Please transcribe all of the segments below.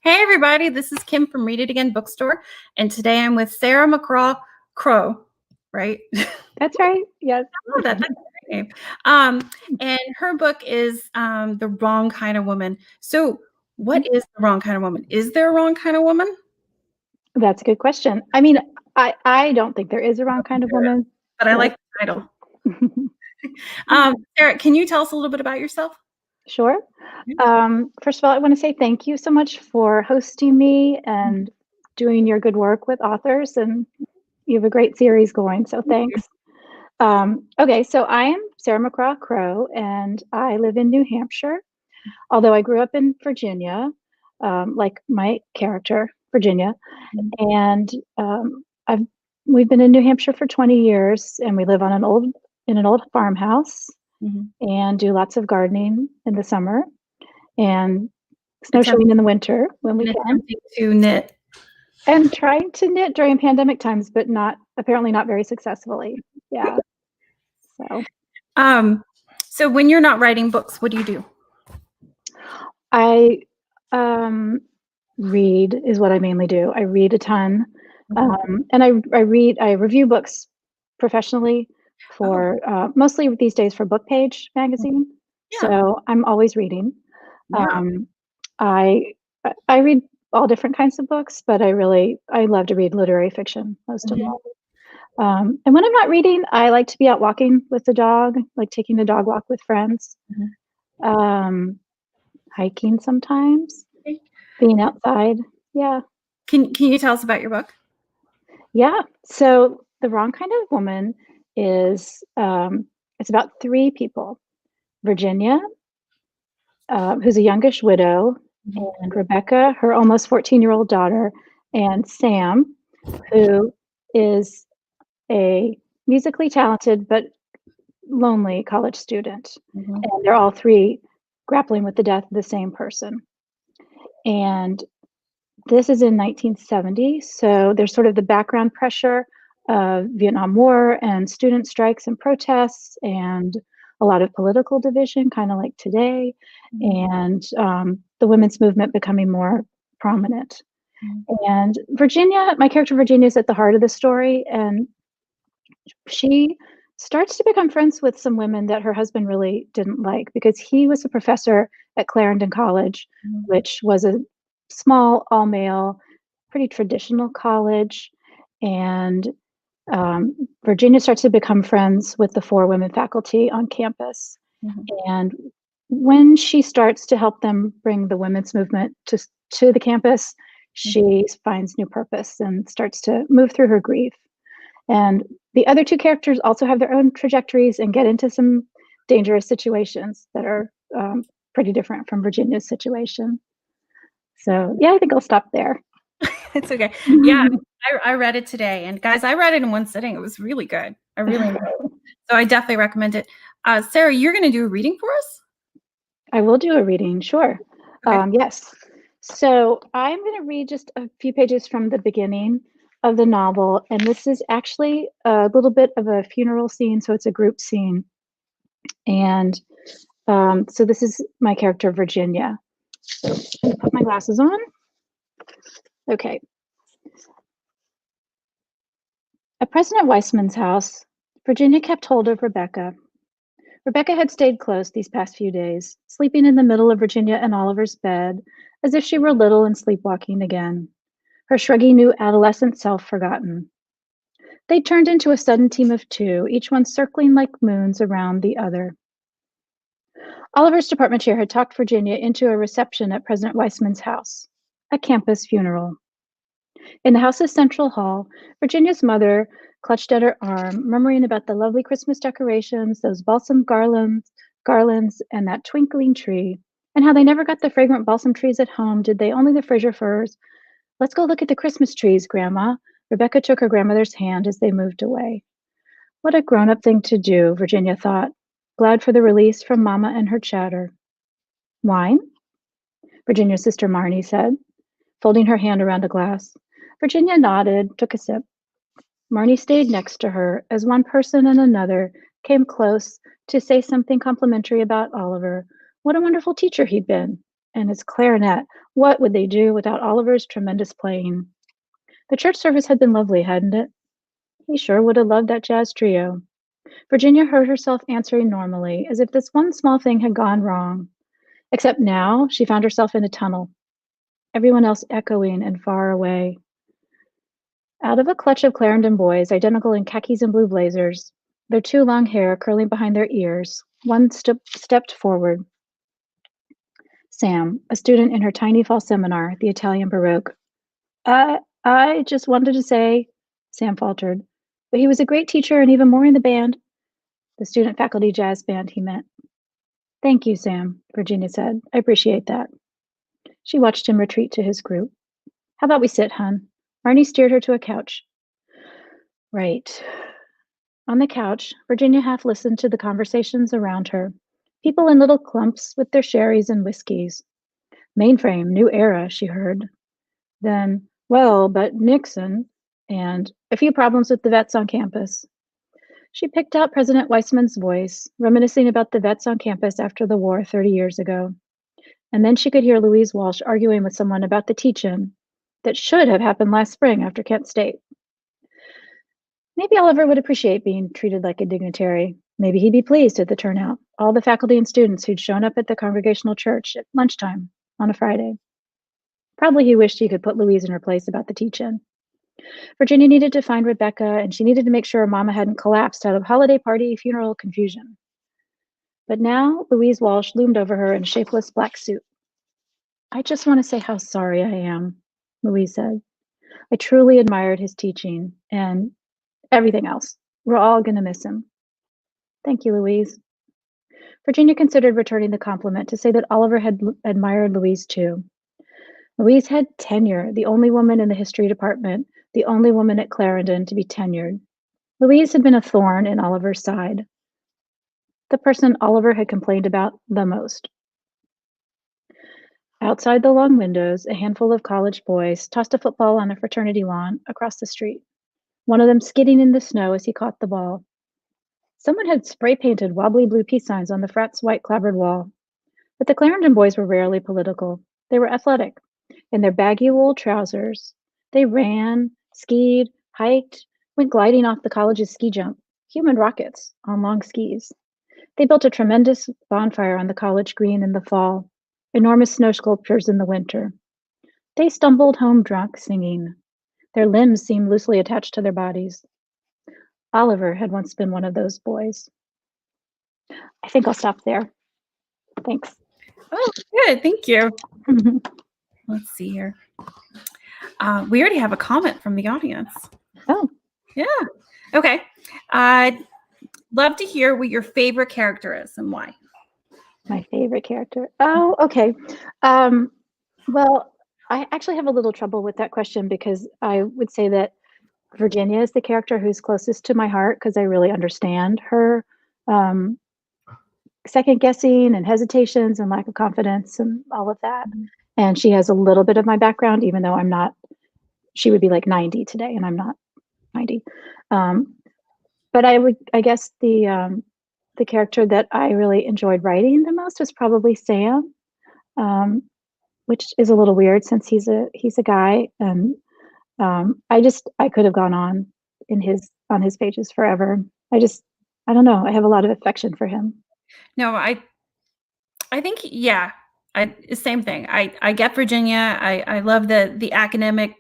Hey everybody, this is Kim from It Again Bookstore, and today I'm with Sarah McCraw Crow, right? That's right. Yes. Oh, that's a great name. And her book is The Wrong Kind of Woman. So what is the wrong kind of woman? Is there a wrong kind of woman? That's a good question. I mean, I don't think there is a wrong kind of woman. But I like the title. Sarah, can you tell us a little bit about yourself? Sure. First of all, I want to say thank you so much for hosting me and doing your good work with authors, and you have a great series going, so thanks. Okay, so I am Sarah McCraw Crow, and I live in New Hampshire, although I grew up in Virginia, like my character, Virginia. And we've been in New Hampshire for 20 years, and we live on in an old farmhouse and do lots of gardening in the summer and snowshoeing in the winter when we can. To knit. And trying to knit during pandemic times, but apparently not very successfully. Yeah. So when you're not writing books, what do you do? I read is what I mainly do. I read a ton. And I review books professionally for mostly these days for Book Page magazine. Yeah. So I'm always reading. Yeah. I read all different kinds of books, but I love to read literary fiction most of all. And when I'm not reading, I like to be out walking with the dog, like taking the dog walk with friends. Hiking sometimes, being outside. Yeah. Can you tell us about your book? Yeah. So The Wrong Kind of Woman is it's about three people: Virginia, who's a youngish widow, and Rebecca, her almost 14-year-old daughter, and Sam, who is a musically talented but lonely college student. And they're all three grappling with the death of the same person. And this is in 1970, so there's sort of the background pressure of Vietnam War and student strikes and protests and a lot of political division, kind of like today, and the women's movement becoming more prominent. And Virginia, my character Virginia, is at the heart of the story, and she starts to become friends with some women that her husband really didn't like because he was a professor at Clarendon College, which was a small, all-male, pretty traditional college. And Virginia starts to become friends with the four women faculty on campus. And when she starts to help them bring the women's movement to the campus, she finds new purpose and starts to move through her grief. And the other two characters also have their own trajectories and get into some dangerous situations that are pretty different from Virginia's situation. So yeah, I think I'll stop there. It's okay. Yeah, I read it today, and guys, I read it in one sitting. It was really good. I really enjoyed it. So I definitely recommend it. Sarah, you're going to do a reading for us? I will do a reading, sure. Okay. Yes. So I'm going to read just a few pages from the beginning of the novel, and this is actually a little bit of a funeral scene, so it's a group scene. And so this is my character Virginia. So I'm gonna put my glasses on. Okay. At President Weissman's house, Virginia kept hold of Rebecca. Rebecca had stayed close these past few days, sleeping in the middle of Virginia and Oliver's bed, as if she were little and sleepwalking again, her shruggy new adolescent self forgotten. They turned into a sudden team of two, each one circling like moons around the other. Oliver's department chair had talked Virginia into a reception at President Weissman's house, a campus funeral. In the house's central hall, Virginia's mother clutched at her arm, murmuring about the lovely Christmas decorations, those balsam garlands, and that twinkling tree, and how they never got the fragrant balsam trees at home, did they? Only the Fraser firs. Let's go look at the Christmas trees, Grandma. Rebecca took her grandmother's hand as they moved away. What a grown-up thing to do, Virginia thought, glad for the release from Mama and her chatter. Wine? Virginia's sister Marnie said, folding her hand around a glass. Virginia nodded, took a sip. Marnie stayed next to her as one person and another came close to say something complimentary about Oliver. What a wonderful teacher he'd been, And his clarinet. What would they do without Oliver's tremendous playing? The church service had been lovely, hadn't it? He sure would have loved that jazz trio. Virginia heard herself answering normally, as if this one small thing had gone wrong. Except now she found herself in a tunnel, everyone else echoing and far away. Out of a clutch of Clarendon boys, identical in khakis and blue blazers, their too long hair curling behind their ears, one stepped forward. Sam, a student in her tiny fall seminar, the Italian Baroque. I just wanted to say, Sam faltered, but he was a great teacher and even more in the band. The student faculty jazz band, he meant. Thank you, Sam, Virginia said. I appreciate that. She watched him retreat to his group. How about we sit, hon? Arnie steered her to a couch. Right. On the couch, Virginia half listened to the conversations around her. People in little clumps with their sherries and whiskeys. Mainframe, new era, she heard. Then, well, but Nixon, and a few problems with the vets on campus. She picked out President Weissman's voice, reminiscing about the vets on campus after the war 30 years ago. And then she could hear Louise Walsh arguing with someone about the teach-in that should have happened last spring after Kent State. Maybe Oliver would appreciate being treated like a dignitary. Maybe he'd be pleased at the turnout, all the faculty and students who'd shown up at the Congregational Church at lunchtime on a Friday. Probably he wished he could put Louise in her place about the teach-in. Virginia needed to find Rebecca, and she needed to make sure Mama hadn't collapsed out of holiday party funeral confusion. But now Louise Walsh loomed over her in a shapeless black suit. I just want to say how sorry I am, Louise said. I truly admired his teaching and everything else. We're all going to miss him. Thank you, Louise. Virginia considered returning the compliment to say that Oliver had admired Louise too. Louise had tenure, the only woman in the history department, the only woman at Clarendon to be tenured. Louise had been a thorn in Oliver's side, the person Oliver had complained about the most. Outside the long windows, a handful of college boys tossed a football on a fraternity lawn across the street, one of them skidding in the snow as he caught the ball. Someone had spray-painted wobbly blue peace signs on the frat's white clapboard wall. But the Clarendon boys were rarely political. They were athletic. In their baggy wool trousers, they ran, skied, hiked, went gliding off the college's ski jump, human rockets on long skis. They built a tremendous bonfire on the college green in the fall, enormous snow sculptures in the winter. They stumbled home drunk, singing. Their limbs seemed loosely attached to their bodies. Oliver had once been one of those boys. I think I'll stop there. Thanks. Oh, good. Thank you. Let's see here. We already have a comment from the audience. Oh. Yeah. Okay. I'd love to hear what your favorite character is and why. My favorite character. Oh, okay. Well, I actually have a little trouble with that question because I would say that Virginia is the character who's closest to my heart because I really understand her second guessing and hesitations and lack of confidence and all of that. And she has a little bit of my background, even though I'm not, she would be like 90 today and I'm not 90. But I guess the character that I really enjoyed writing the most was probably Sam, which is a little weird since he's a guy. And I could have gone on his pages forever. I don't know. I have a lot of affection for him. No, I think, yeah, same thing. I get Virginia. I love the academic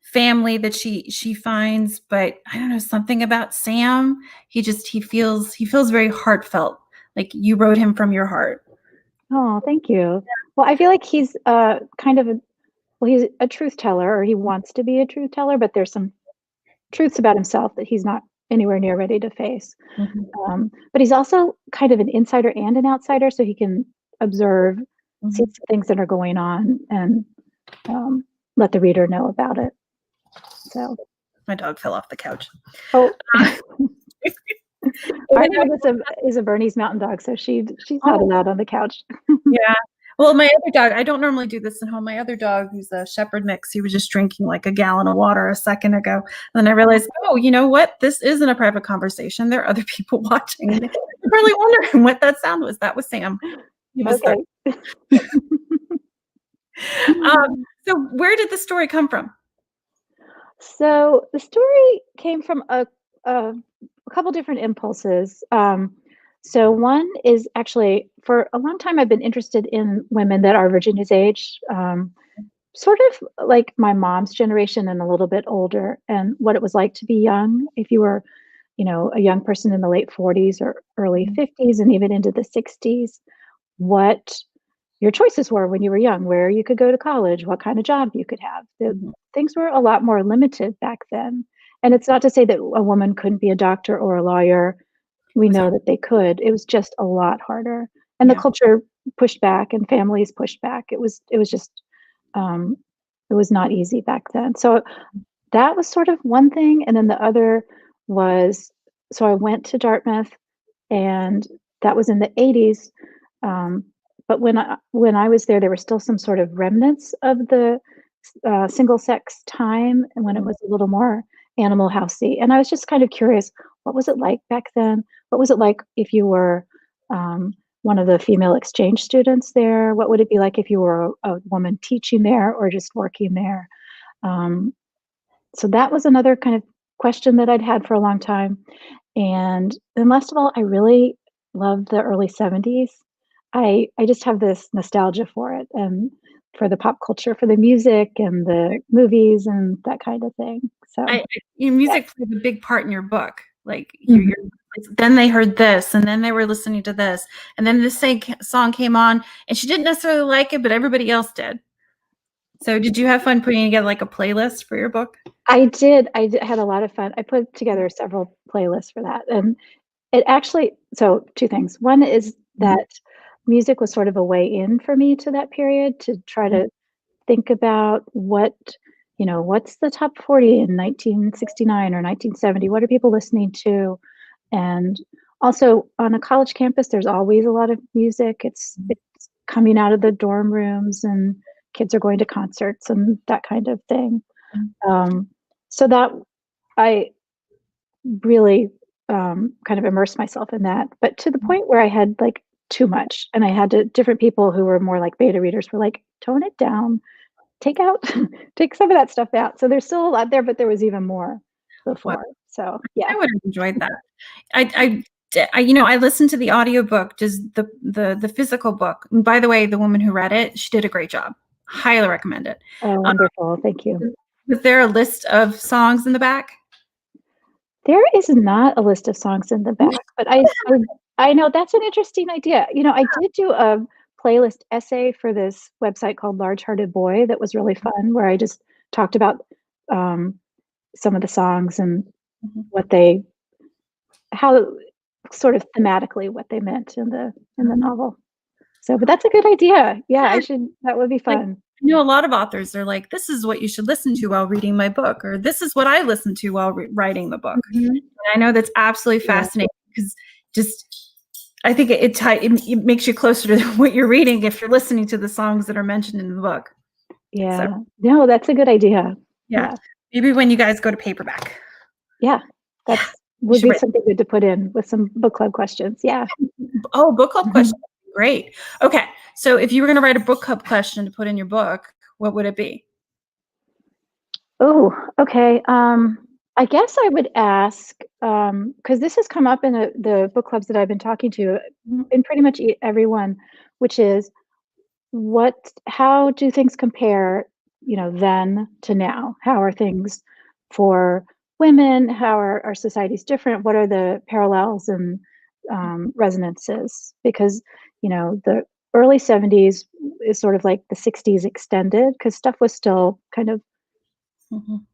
family that she finds, but I don't know, something about Sam. He feels very heartfelt. Like you wrote him from your heart. Oh, thank you. Well, I feel like he's he's a truth teller, or he wants to be a truth teller, but there's some truths about himself that he's not anywhere near ready to face. Mm-hmm. But he's also kind of an insider and an outsider, so he can observe, mm-hmm. see things that are going on, and let the reader know about it. So, my dog fell off the couch. Oh, our dog is a Bernese Mountain Dog, so she's not allowed on the couch. Yeah. Well, my other dog, I don't normally do this at home. My other dog, who's a shepherd mix, he was just drinking like a gallon of water a second ago. And then I realized, oh, you know what? This isn't a private conversation. There are other people watching. They're probably wondering what that sound was. That was Sam. He was okay. So where did the story come from? So the story came from a couple different impulses. So one is actually, for a long time, I've been interested in women that are Virginia's age, sort of like my mom's generation and a little bit older, and what it was like to be young. If you were, a young person in the late 40s or early 50s, and even into the 60s, what your choices were when you were young, where you could go to college, what kind of job you could have. Mhm. Things were a lot more limited back then. And it's not to say that a woman couldn't be a doctor or a lawyer. We Was know hard. that they could. It was just a lot harder. And the Yeah. culture pushed back and families pushed back. It was just um, it was not easy back then. So that was sort of one thing. And then the other was, so I went to Dartmouth, and that was in the 80s. Um, but when I was there were still some sort of remnants of the single sex time, and when it Mhm. was a little more Animal Housey. And I was just kind of curious, what was it like back then? What was it like if you were one of the female exchange students there? What would it be like if you were a woman teaching there or just working there? Um, so that was another kind of question that I'd had for a long time. And then last of all, I really loved the early 70s. I just have this nostalgia for it, and for the pop culture, for the music and the movies and that kind of thing. So, Your yeah. music played a big part in your book. Like your Mhm. then they heard this, and then they were listening to this, and then this song came on, and she didn't necessarily like it, but everybody else did. So did you have fun putting together like a playlist for your book? I did. Had a lot of fun. I put together several playlists for that, and it actually, so 2 things. One is Mhm. that music was sort of a way in for me to that period, to try Mhm. to think about what's the top 40 in 1969 or 1970? What are people listening to? And also on a college campus, there's always a lot of music. It's coming out of the dorm rooms, and kids are going to concerts and that kind of thing. Um, so that I really kind of immersed myself in that, but to the point where I had like too much, and I had to different people who were more like beta readers were like, tone it down, take out take some of that stuff out. So there's still a lot there, but there was even more Well, before. So yeah. I would have enjoyed that. I listened to the audiobook, just the physical book. And by the way, the woman who read it, she did a great job. Highly recommend it. Oh, wonderful. Thank you. Was there a list of songs in the back? There is not a list of songs in the back, but I know that's an interesting idea. I did do a playlist essay for this website called Large Hearted Boy that was really fun, where I just talked about um, some of the songs and Mhm. what they how sort of thematically what they meant in the novel. So, but that's a good idea. Yeah, I Yeah, should that would be like, fun. I know a lot of authors are like, "This is what you should listen to while reading my book," or "This is what I listened to while writing the book." Mhm. And I know that's absolutely Yeah. fascinating because just I think it makes you closer to what you're reading if you're listening to the songs that are mentioned in the book. So, Yeah. No, that's a good idea. yeah, Yeah. maybe when you guys go to paperback. Yeah. Yeah, That's you would should be write. something good to put in with some book club questions. Yeah. Oh, book club question. Mhm. Great. Okay, so if you were gonna write a book club question to put in your book, what would it be? Oh, okay. I guess I would ask, because this has come up in the book clubs that I've been talking to, in pretty much everyone, which is how do things compare, then to now? How are things for women? How are our societies different? What are the parallels and resonances? Because, the early 70s is sort of like the 60s extended, because stuff was still kind of, Mhm.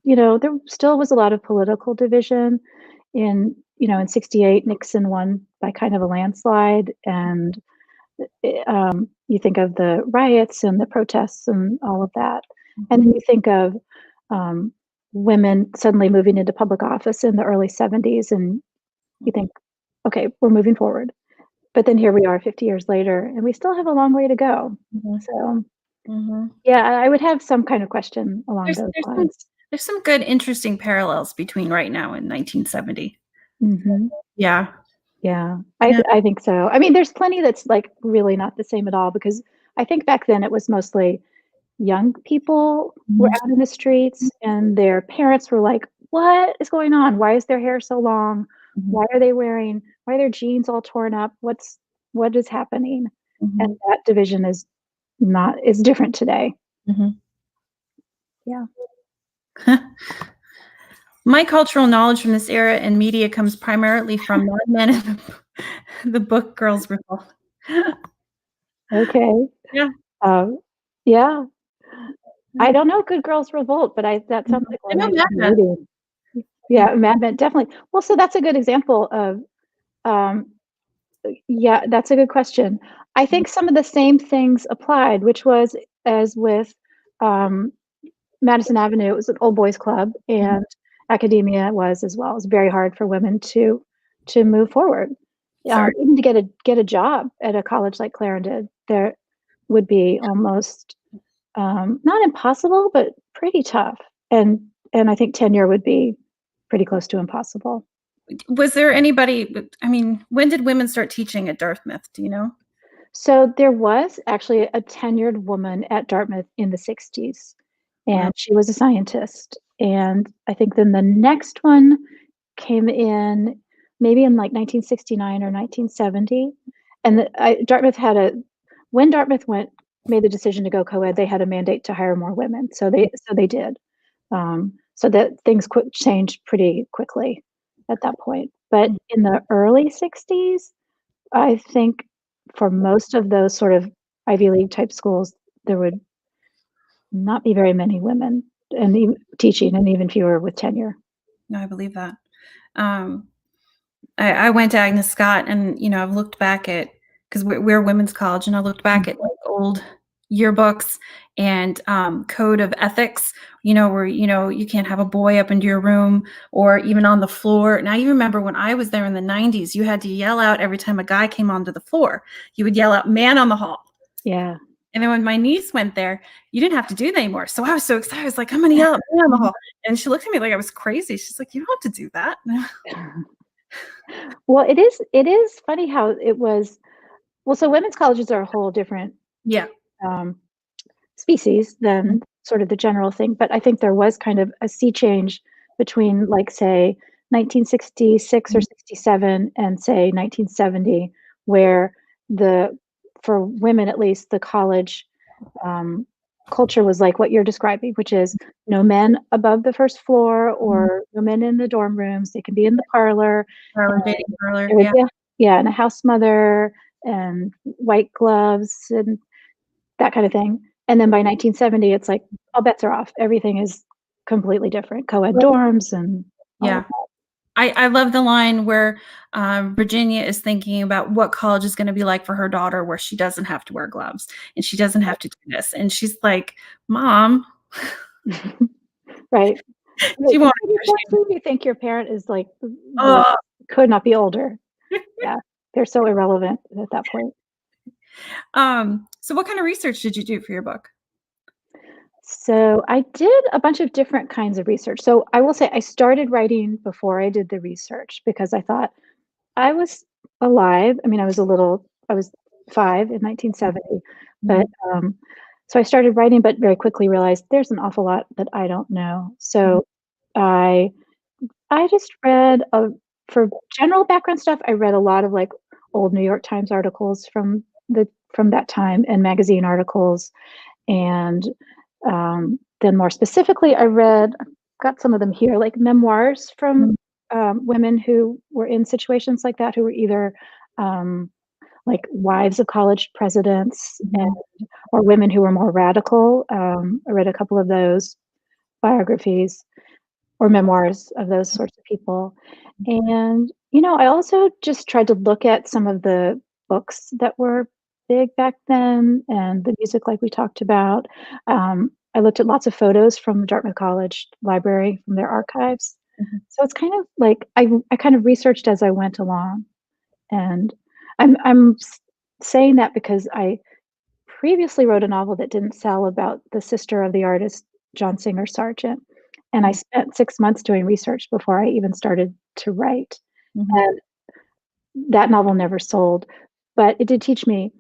there still was a lot of political division. In 68, Nixon won by kind of a landslide, and you think of the riots and the protests and all of that. And Mhm. then you think of um, women suddenly moving into public office in the early 70s, and you think, okay, we're moving forward. But then here we are 50 years later, and we still have a long way to go. Mhm. So, Mhm. yeah, I would have some kind of question along There's those there's some lines. there's some good interesting parallels between right now and 1970. Hmm. Yeah. Yeah, Yeah. I think so. I mean, there's plenty that's like really not the same at all, because I think back then it was mostly young people were Mhm. out in the streets and their parents were like, "What is going on? Why is their hair so long? Mhm. Why are their jeans all torn up? What is happening?" And Mhm. that division is different today. Mhm. Yeah. My cultural knowledge from this era in media comes primarily from Mad Men and the book Girls Revolt. Okay. Yeah. Um, yeah. I Mhm. don't know Good Girls Revolt, but I that sounds like I one know I Mad should be Men. reading. Yeah, Mad Men, definitely. Well, so that's a good example of, um yeah, that's a good question. I think some of the same things applied, which was as with, um, Madison Avenue, it was an old boys club, Mhm. and academia was as well. It was very hard for women to move forward. Sorry. Even to get a job at a college like Clarendon, there would be almost, not impossible, but pretty tough, and I think tenure would be pretty close to impossible. Was there anybody I mean, when did women start teaching at Dartmouth? Do you know? So there was actually a tenured woman at Dartmouth in the '60s, Wow. and she was a scientist. And I think then the next one came in maybe in like 1969 or 1970. And Dartmouth had a when Dartmouth made the decision to go co-ed, they had a mandate to hire more women. So they did. So that things changed pretty quickly at that point. But in the early '60s, I think for most of those sort of Ivy League type schools, there would not be very many women and even teaching and even fewer with tenure. No, I believe that. Um, I went to Agnes Scott, and I've looked back at because we're a women's college, and I looked back at like old yearbooks and code of ethics. Where you can't have a boy up into your room or even on the floor. And I even remember when I was there in the '90s, you had to yell out every time a guy came onto the floor. You would yell out, "Man on the hall." Yeah. And then when my niece went there, you didn't have to do that anymore. So I was so excited. I was like, "I'm gonna yell at man on the hall," and she looked at me like I was crazy. She's like, "You don't have to do that." Well, it is funny how it was so women's colleges are a whole different, Yeah. um, species than sort of the general thing, but I think there was kind of a sea change between, like, say, 1966 or Mhm. '67 and, say, 1970, where the for women at least, the college, um, culture was like what you're describing, which is no men above the first floor Mhm. or no men in the dorm rooms. They can be in the parlor, Parlor, and dating parlor, there would yeah. be and a house mother and white gloves and that kind of thing. And then by 1970, it's like all bets are off. Everything is completely different. Co-ed dorms and all of Yeah. I love the line where, Virginia is thinking about what college is gonna be like for her daughter where she doesn't have to wear gloves, and she doesn't have to do this, and she's like, "Mom." that. Right. She Like, won't you understand. actually think your parent is like the Oh. could not be older. Yeah. They're so irrelevant at that point. So what kind of research did you do for your book? So I did a bunch of different kinds of research. So I will say I started writing before I did the research because I thought I was alive. I mean, I was 5 in 1970, but, Mhm. so I started writing, but very quickly realized there's an awful lot that I don't know. Mhm. So I I just read, for general background stuff, I read a lot of, like, old New York Times articles from that time and magazine articles, and, then more specifically, I've got some of them here, like memoirs from, Mhm. women who were in situations like that, who were either, um, like wives of college presidents and Mhm. or women who were more radical. I read a couple of those biographies or memoirs of those sorts of people. And, I also just tried to look at some of the books that were big back then and the music like we talked about. I looked at lots of photos from the Dartmouth College library from their archives. Mhm. So it's kind of like I kind of researched as I went along. And I'm saying that because I previously wrote a novel that didn't sell about the sister of the artist John Singer Sargent, and I Mhm. spent 6 months doing research before I even started to write, Mhm. and that novel never sold, but it did teach me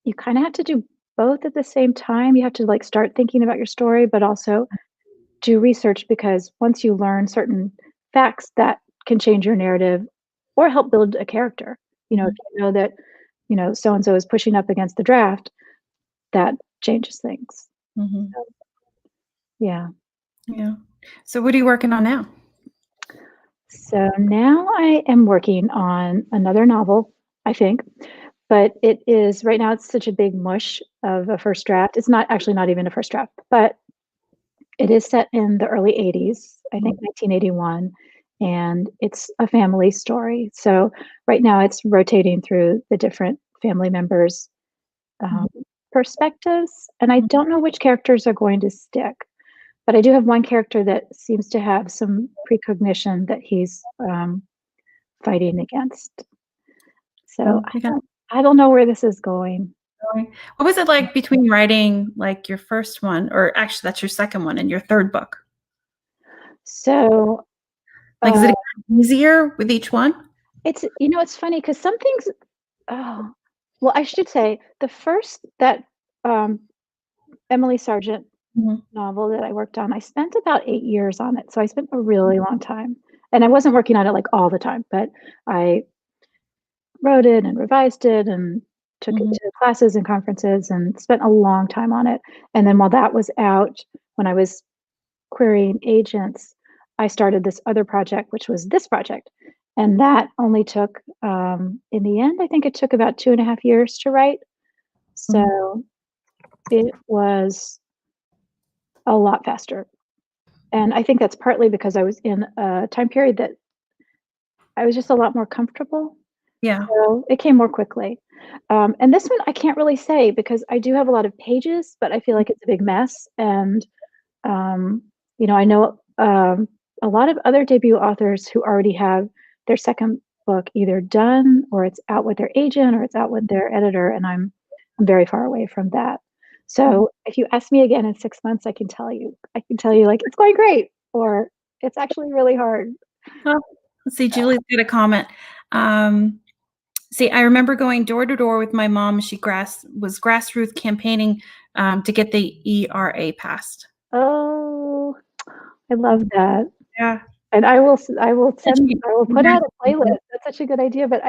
you kinda have to do both at the same time. You have to like start thinking about your story, but also do research because once you learn certain facts that can change your narrative or help build a character. If you know that, so and so is pushing up against the draft, that changes things. Mhm. So, yeah. Yeah. So what are you working on now? So now I am working on another novel, I think, but it is right now it's such a big mush of a first draft. It's not actually not even a first draft, but it is set in the early 80s, I think 1981, and it's a family story. So right now it's rotating through the different family members' um, perspectives, and I don't know which characters are going to stick. But I do have one character that seems to have some precognition that he's fighting against. So Oh, you got I don't know where this is going. going. What was it like between writing like your first one, or actually that's your second one and your third book? So Like, is uh, it easier with each one? it's funny because some things. Oh, well, I should say the first that um, Emily Sargent Mhm. novel that I worked on, I spent about 8 years on it. So I spent a really long time, and I wasn't working on it like all the time, but I wrote it and revised it and took it Mhm. to classes and conferences and spent a long time on it. And then while that was out, when I was querying agents, I started this other project, which was this project. And that only took, in the end, I think it took about 2.5 years to write. Mhm. So it was a lot faster. And I think that's partly because I was in a time period that I was just a lot more comfortable. Yeah. So it came more quickly. And this one I can't really say because I do have a lot of pages, but I feel like it's a big mess. And um, I know a lot of other debut authors who already have their second book either done or it's out with their agent or it's out with their editor, and I'm very far away from that. Mhm. So if you ask me again in 6 months, I can tell you. I can tell you like it's going great or it's actually really hard. Well, let's see, Julie's got a comment. Um, See, I remember going door to door with my mom. She was grassroots campaigning to get the ERA passed. Oh, I love Mm, that. yeah. And And she I will put out a playlist. That's such a good idea, but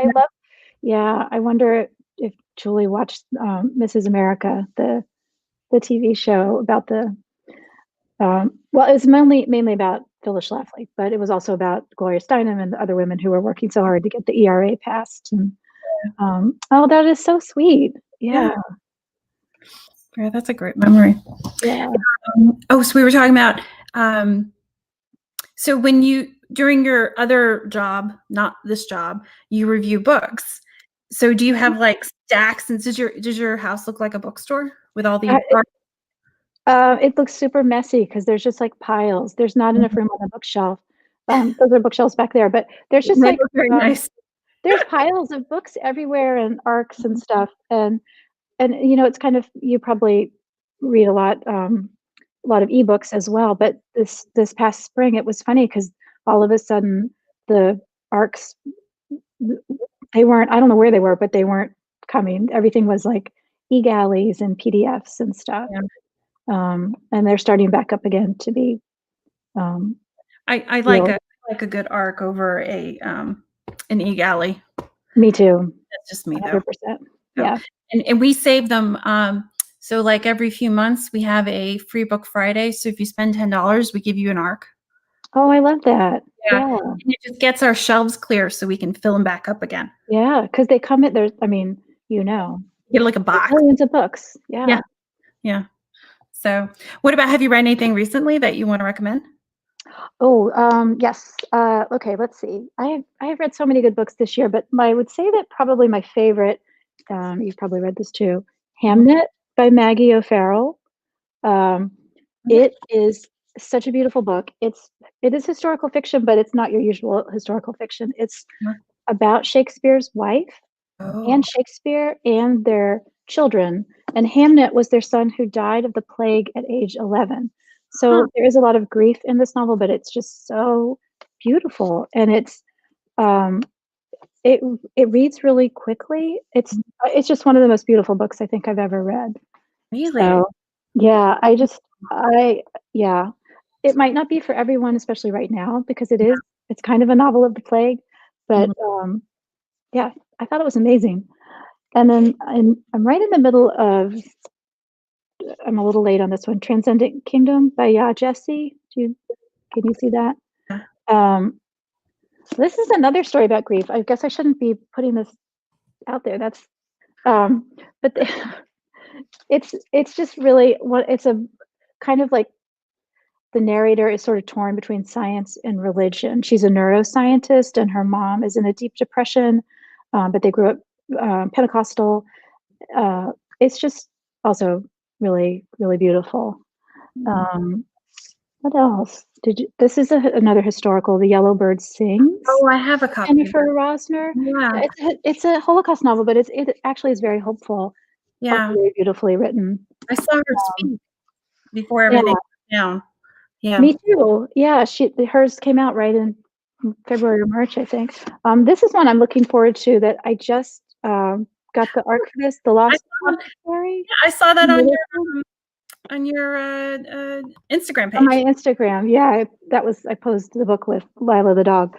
yeah, I wonder if Julie watched, Mrs. America, the TV show about well, it was mainly about Phyllis Schlafly, but it was also about Gloria Steinem and the other women who were working so hard to get the ERA passed, and, oh, that is so sweet. Yeah, Yeah, yeah, that's a great memory. yeah. So we were talking about, um, so during your other job, not this job, you review books. So do you have like stacks, and does your house look like a bookstore with all Uh, the it art? it looks super messy because there's just, like, piles. There's not enough room on the bookshelf. Those are bookshelves back there, but there's just, They like, look very nice. there's piles of books everywhere and arcs and stuff, and, it's kind of you probably read a lot of ebooks as well, but this past spring, it was funny because all of a sudden, the arcs, they weren't I don't know where they were, but they weren't coming. Everything was, like, eGalleys and PDFs and stuff, Yeah. and they're starting back up again to be, um, I real. like a good arc over an e-galley. Me too, That's just me though. 100%. So, Yeah. and we save them. So like every few months we have a free book Friday. So if you spend $10, we give you an arc. Oh, I love that. Yeah. Yeah. And it just gets our shelves clear so we can fill them back up again. Yeah, because they come in there's I mean, you know, Get like a there's box. millions of books. Yeah. Yeah. Yeah. So what about, have you read anything recently that you want to recommend? Oh, yes. Okay, let's see. I have read so many good books this year, but I would say that probably my favorite, you've probably read this too, Mhm. Hamnet by Maggie O'Farrell. Um, Okay. it is such a beautiful book. It is historical fiction, but it's not your usual historical fiction. It's about Shakespeare's wife and Oh. Shakespeare and their children. And Hamnet was their son who died of the plague at age 11. Huh. So there is a lot of grief in this novel, but it's just so beautiful, and um, it it reads really quickly. It's just one of the most beautiful books I think I've ever read. Really? So, yeah, yeah. It might not be for everyone, especially right now, because it's kind of a novel of the plague, but, Mhm. yeah, I thought it was amazing. And then I'm right in the middle of I'm a little late on this one, Transcendent Kingdom by Jesse. Can you see that? Yeah. Um, this is another story about grief. I guess I shouldn't be putting this out there. That's but it's just really what it's a kind of like the narrator is sort of torn between science and religion. She's a neuroscientist, and her mom is in a deep depression, but they grew up Pentecostal. It's just also really, really beautiful. Mm. Um, what else? This is another historical, The Yellow Bird Sings, Oh, I have a copy of Jennifer that. Rosner. Yeah. It's a Holocaust novel, but it actually is very hopeful, also Yeah. very beautifully written. I saw her speak before Yeah, everything went down. Yeah. me too. Yeah, hers came out right in February or March, I think. This is one I'm looking forward to that I just got the Archivist, The I Lost saw Apothecary. yeah, I saw that You know on this one? your, Instagram On my page. Instagram, yeah, I posed the book with Lila the dog.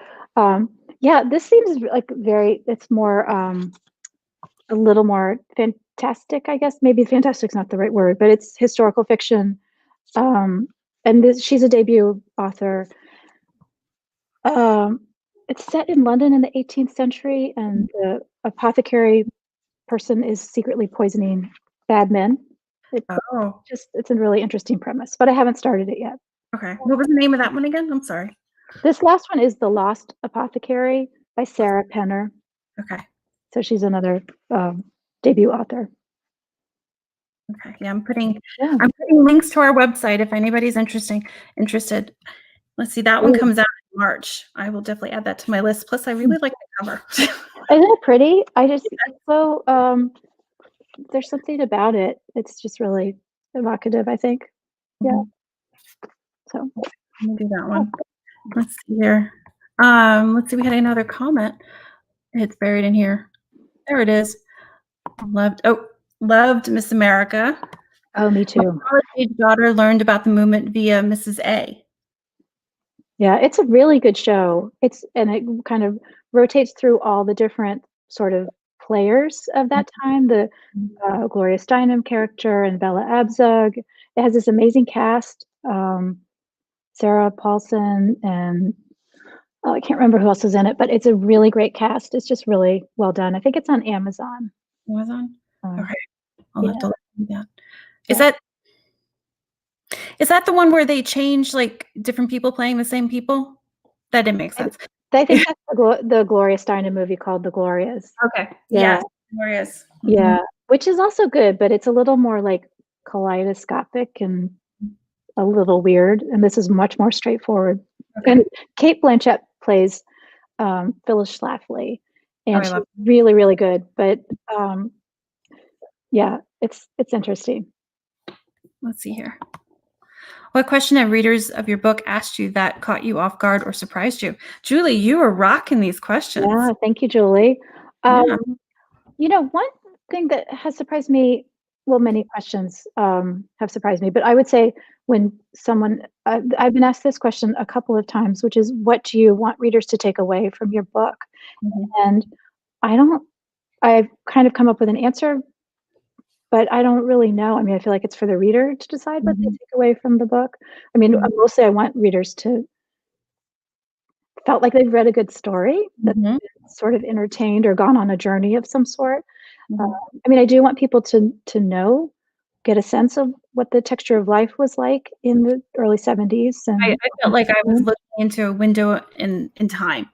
Yeah, this seems like it's more a little more fantastic, I guess. Maybe fantastic's not the right word, but it's historical fiction. Um, and she's a debut author. Um, it's set in London in the 18th century, and the apothecary person is secretly poisoning bad men. It Oh, it's a really interesting premise, but I haven't started it yet. okay. What was the name of that one again? I'm sorry. This last one is The Lost Apothecary by Sarah Penner. Okay. So she's another debut author. Okay. Yeah, I'm putting Yeah. links to our website if anybody's interested. Let's see, that one Ooh. comes out in March. I will definitely add that to my list. Plus, I really like the cover. Isn't it pretty? It's so there's something about it. It's just really evocative, I think. Yeah. Mhm. So Let me do that yeah. one. Let's see here. Let's see, we had another comment. It's buried in here. There it is. Loved Miss America. Oh, me My too. college-age daughter learned about the movement via Mrs. A. Yeah, it's a really good show. It kind of rotates through all the different sort of players of that time. The Gloria Steinem character and Bella Abzug. It has this amazing cast. Sarah Paulson and I can't remember who else is in it, but it's a really great cast. It's just really well done. I think it's on Amazon. Amazon? Um, Okay. I'll have yeah, to look into that. Is yeah. that is that the one where they change, like, different people playing the same people? That didn't make I, sense. I think that's the Gloria Steinem movie called The Glorias. Okay. Yeah, Yes. Glorious. Mhm. yeah, which is also good, but it's a little more like kaleidoscopic and a little weird. And this is much more straightforward. Okay. And Kate Blanchett plays Phyllis Schlafly, Oh, and I she's love really, really good. But um, yeah, it's interesting. let's see here. What question have readers of your book asked you that caught you off guard or surprised you? Julie, you are rocking these questions. Yeah, thank you, Julie. Yeah. One thing that has surprised me, well, many questions have surprised me, but I would say when I've been asked this question a couple of times, which is, what do you want readers to take away from your book? Mhm. And I don't, I've kind of come up with an answer, but I don't really know. I mean, I feel like it's for the reader to decide what they Mhm. take away from the book. I mean, Mhm. mostly I want readers to felt like they've read a good story, that Mhm. they've been sort of entertained or gone on a journey of some sort. Mhm. I mean, I do want people to know, get a sense of what the texture of life was like in the early '70s I felt like I was looking into a window in time.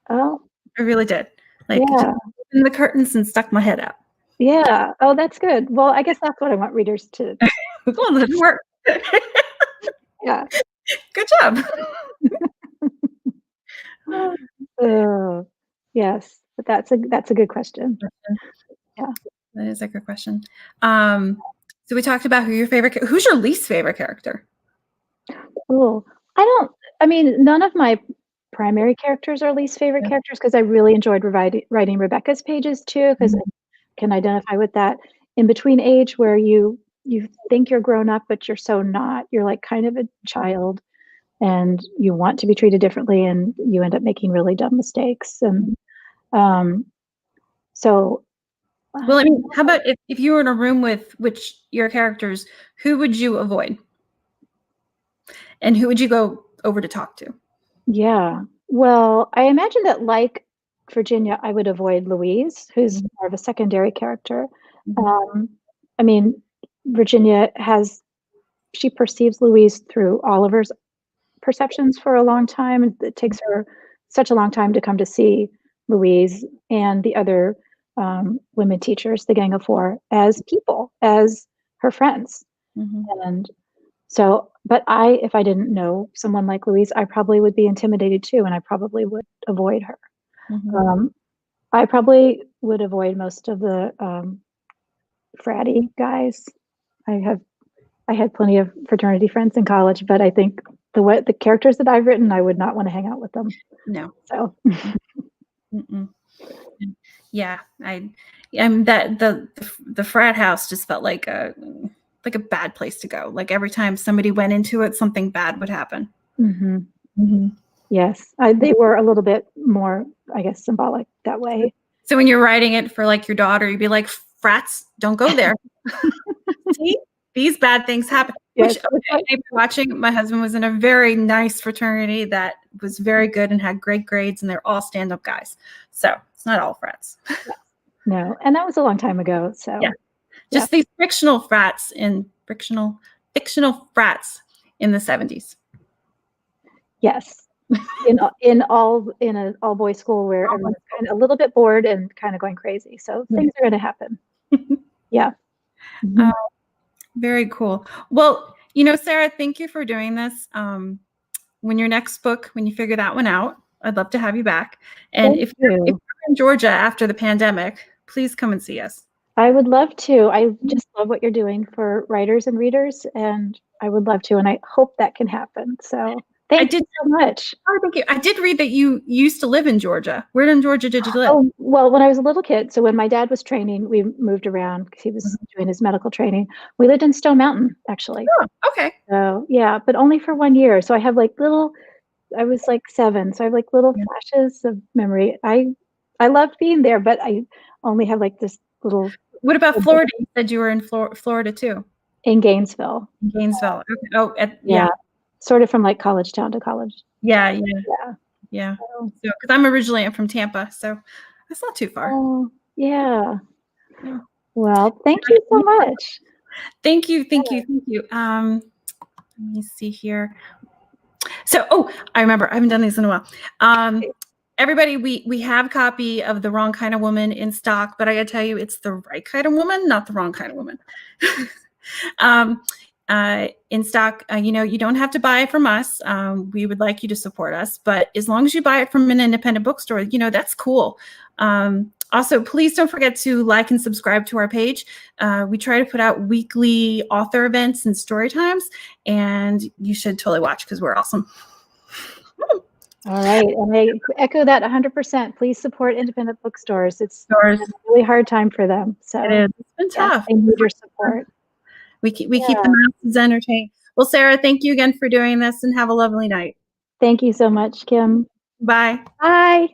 Oh, I really did. Like, just yeah, opened the curtains and stuck my head out. yeah. Oh, that's good. Well, I guess that's what I want readers to Well, that worked. yeah. Good job. Oh, yes, but that's a good question. Yeah. That is a good question. Um, so we talked about who's your least favorite character? Oh, I mean, none of my primary characters are least favorite Yeah. characters because I really enjoyed writing Rebecca's pages too, because Mhm. I can identify with that in between age where you you think you're grown up, but you're so not. You're like kind of a child, and you want to be treated differently, and you end up making really dumb mistakes. And um, so, Well, I mean, how about if you were in a room with which your characters, who would you avoid? And who would you go over to talk to? yeah. Well, I imagine that, like Virginia, I would avoid Louise, who's more of a secondary character. Um, I mean, Virginia she perceives Louise through Oliver's perceptions for a long time. It takes her such a long time to come to see Louise and the other women teachers, the Gang of Four, as people, as her friends. And so, but if I didn't know someone like Louise, I probably would be intimidated too, and I probably would avoid her. I probably would avoid most of the fratty guys. I had plenty of fraternity friends in college, but I think the characters that I've written, I would not want to hang out with them. No. So, yeah, that the frat house just felt like a bad place to go. Like every time somebody went into it, something bad would happen. Yes, they were a little bit more, I guess, symbolic that way. So when you're writing it for like your daughter, you'd be like, frats, don't go there. See, these bad things happen. Yes. Which, okay, watching, my husband was in a very nice fraternity that was very good and had great grades, and they're all stand-up guys. So it's not all frats. No, and that was a long time ago. So yeah, just these fictional frats in the 70s. Yes. in an all boys school where everyone's kind of a little bit bored and kind of going crazy. So things are going to happen. Yeah. Very cool. Well, Sarah, thank you for doing this. When your next book, when you figure that one out, I'd love to have you back. And if you're in Georgia after the pandemic, please come and see us. I would love to. I just love what you're doing for writers and readers, and I would love to, and I hope that can happen. So thank you so much. Oh, thank you. I did read that you used to live in Georgia. Where in Georgia did you live? Oh, well, when I was a little kid. So when my dad was training, we moved around because he was doing his medical training. We lived in Stone Mountain, actually. Oh, okay. So yeah, but only for 1 year. So I have like I was like 7, so I have like little flashes of memory. I loved being there, but I only have like this little. What about Florida? You said you were in Florida too. In Gainesville. Okay. Oh, yeah. Sort of from like college town to college. Yeah. So, because I'm originally from Tampa, so that's not too far. Oh, yeah. Well, thank you so much. Thank you. Let me see here. So, I remember. I haven't done these in a while. Everybody, we have a copy of The Wrong Kind of Woman in stock, but I gotta tell you, it's the right kind of woman, not the wrong kind of woman. In stock, you don't have to buy it from us. We would like you to support us, but as long as you buy it from an independent bookstore, that's cool. Also, please don't forget to like and subscribe to our page. We try to put out weekly author events and story times, and you should totally watch because we're awesome. All right, and I echo that 100%. Please support independent bookstores. It's been a really hard time for them. So it is. It's been tough. They need your support. We keep the masses entertained. Well, Sarah, thank you again for doing this, and have a lovely night. Thank you so much, Kim. Bye. Bye.